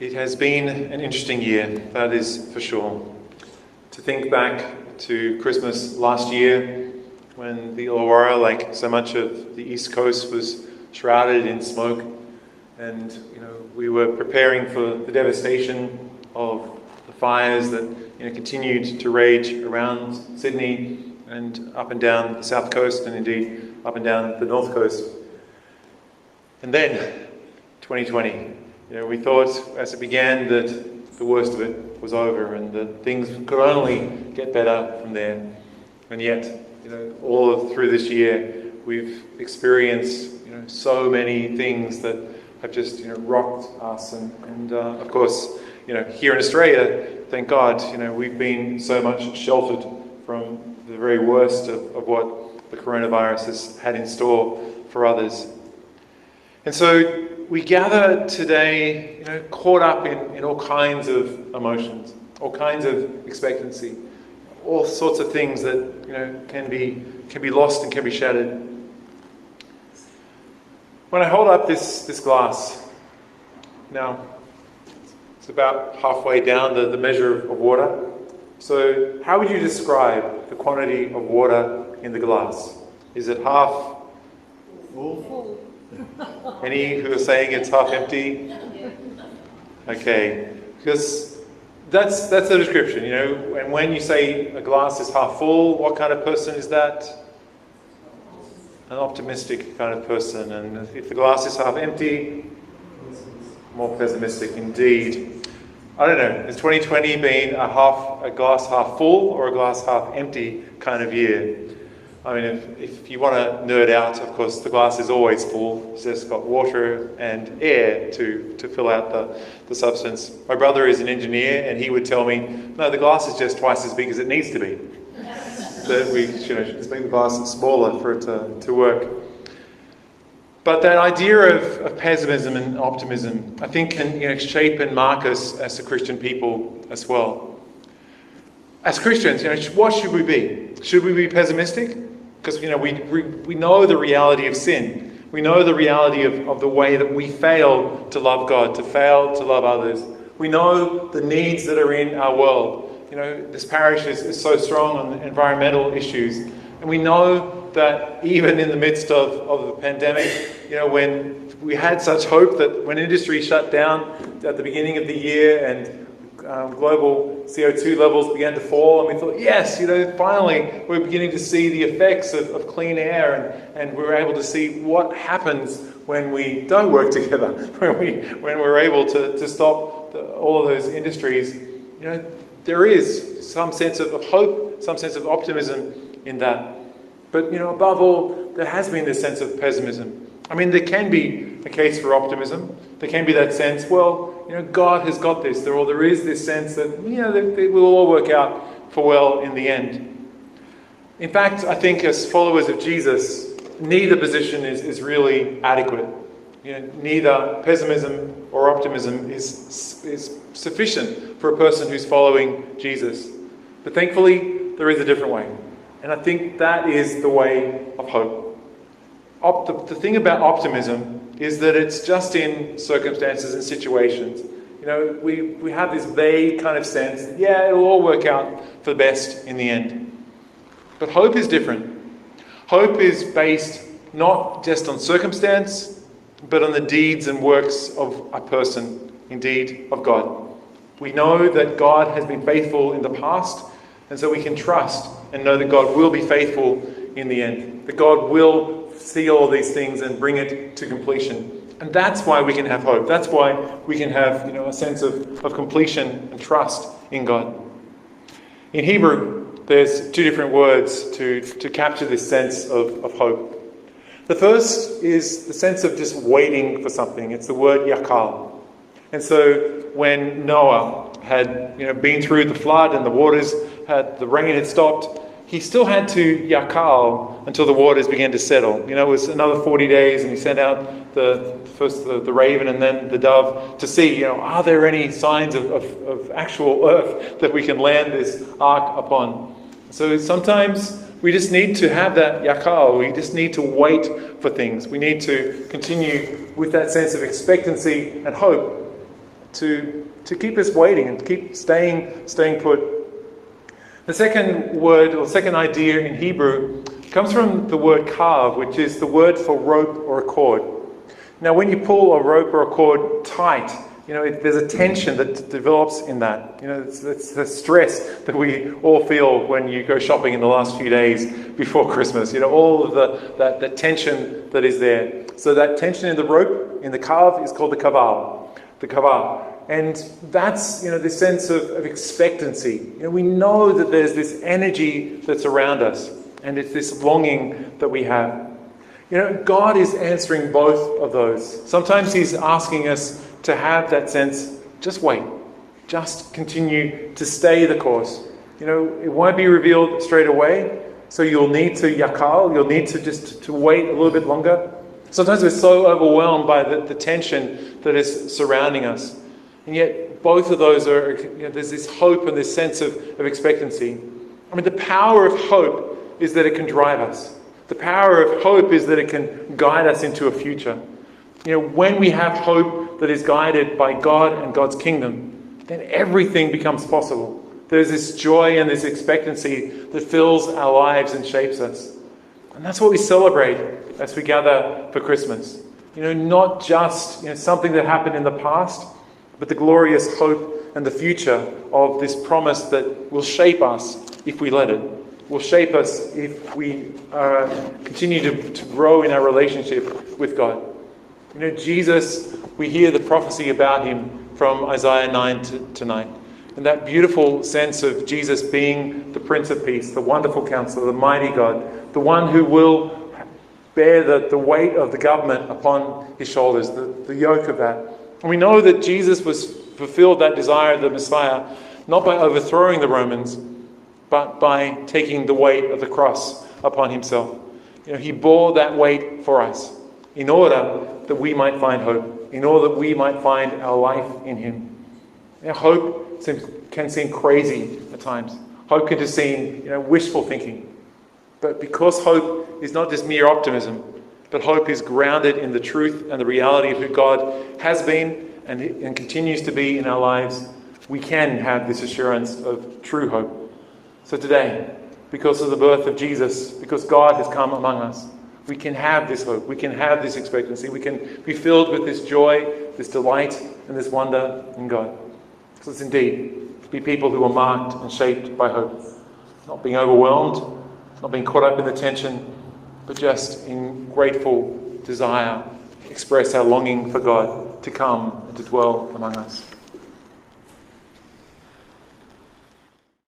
It has been an interesting year, that is for sure. To think back to Christmas last year, when the Illawarra, like so much of the East Coast, was shrouded in smoke, and we were preparing for the devastation of the fires that continued to rage around Sydney and up and down the south coast, and indeed up and down the north coast. And then 2020. We thought as it began that the worst of it was over and that things could only get better from there. And yet, through this year, we've experienced, so many things that have just, rocked us. And of course, here in Australia, thank God, we've been so much sheltered from the very worst of what the coronavirus has had in store for others. And so we gather today, caught up in all kinds of emotions, all kinds of expectancy, all sorts of things that can be lost and can be shattered. When I hold up this glass, now it's about halfway down the measure of water. So how would you describe the quantity of water in the glass? Is it half full? Any who are saying it's half empty? Okay, because that's the description, and when you say a glass is half full, what kind of person is that? An optimistic kind of person. And if the glass is half empty, more pessimistic indeed. I don't know, has 2020 been a glass half full or a glass half empty kind of year? I mean, if you want to nerd out, of course, the glass is always full. It's just got water and air to fill out the substance. My brother is an engineer, and he would tell me, no, the glass is just twice as big as it needs to be. So we should just make the glass smaller for it to work. But that idea of pessimism and optimism, I think, can shape and mark us as a Christian people as well. As Christians, what should we be? Should we be pessimistic? Because we know the reality of sin. We know the reality of the way that we fail to love God, to fail to love others. We know the needs that are in our world. This parish is so strong on the environmental issues. And we know that even in the midst of the pandemic, when we had such hope that when industry shut down at the beginning of the year and global CO2 levels began to fall, and we thought, yes, finally we're beginning to see the effects of clean air, and we're able to see what happens when we don't work together, when we're able to stop all of those industries. There is some sense of hope, some sense of optimism in that. But above all, there has been this sense of pessimism. I mean, there can be a case for optimism. There can be that sense, well, God has got this. There is this sense that, it will all work out for well in the end. In fact, I think as followers of Jesus, neither position is really adequate. Neither pessimism or optimism is sufficient for a person who's following Jesus. But thankfully, there is a different way. And I think that is the way of hope. The thing about optimism is that it's just in circumstances and situations. We have this vague kind of sense that, it'll all work out for the best in the end. But hope is different. Hope is based not just on circumstance, but on the deeds and works of a person, indeed of God. We know that God has been faithful in the past, and so we can trust and know that God will be faithful in the end. That God will see all these things and bring it to completion. And that's why we can have hope. That's why we can have a sense of completion and trust in God. In Hebrew, there's two different words to capture this sense of hope. The first is the sense of just waiting for something. It's the word yakal. And so when Noah had been through the flood and the rain had stopped, he still had to yakal until the waters began to settle. It was another 40 days, and he sent out first the raven and then the dove to see, are there any signs of actual earth that we can land this ark upon? So sometimes we just need to have that yakal. We just need to wait for things. We need to continue with that sense of expectancy and hope. to keep us waiting and keep staying put. The second word or second idea in Hebrew comes from the word kav, which is the word for rope or a cord. Now, when you pull a rope or a cord tight, there's a tension that develops in that. It's the stress that we all feel when you go shopping in the last few days before Christmas. All of the tension that is there. So that tension in the rope, in the kav, is called the kaval. The kaval. And that's, this sense of expectancy. We know that there's this energy that's around us. And it's this longing that we have. God is answering both of those. Sometimes He's asking us to have that sense, just wait. Just continue to stay the course. It won't be revealed straight away. So you'll need to yakal, you'll need to just to wait a little bit longer. Sometimes we're so overwhelmed by the tension that is surrounding us. And yet both of those are, there's this hope and this sense of expectancy. The power of hope is that it can drive us. The power of hope is that it can guide us into a future. When we have hope that is guided by God and God's kingdom, then everything becomes possible. There's this joy and this expectancy that fills our lives and shapes us. And that's what we celebrate as we gather for Christmas. Not just something that happened in the past, but the glorious hope and the future of this promise that will shape us if we let it. Will shape us if we continue to grow in our relationship with God. Jesus, we hear the prophecy about Him from Isaiah 9 to 9. And that beautiful sense of Jesus being the Prince of Peace, the wonderful Counselor, the mighty God, the one who will bear the weight of the government upon His shoulders, the yoke of that. And we know that Jesus fulfilled that desire of the Messiah, not by overthrowing the Romans, but by taking the weight of the cross upon Himself. He bore that weight for us in order that we might find hope, in order that we might find our life in Him. Hope can seem crazy at times. Hope can just seem, wishful thinking. But because hope is not just mere optimism, but hope is grounded in the truth and the reality of who God has been and continues to be in our lives, we can have this assurance of true hope. So today, because of the birth of Jesus, because God has come among us, we can have this hope, we can have this expectancy, we can be filled with this joy, this delight, and this wonder in God. So let's indeed be people who are marked and shaped by hope, not being overwhelmed, not being caught up in the tension, but just in grateful desire, express our longing for God to come and to dwell among us.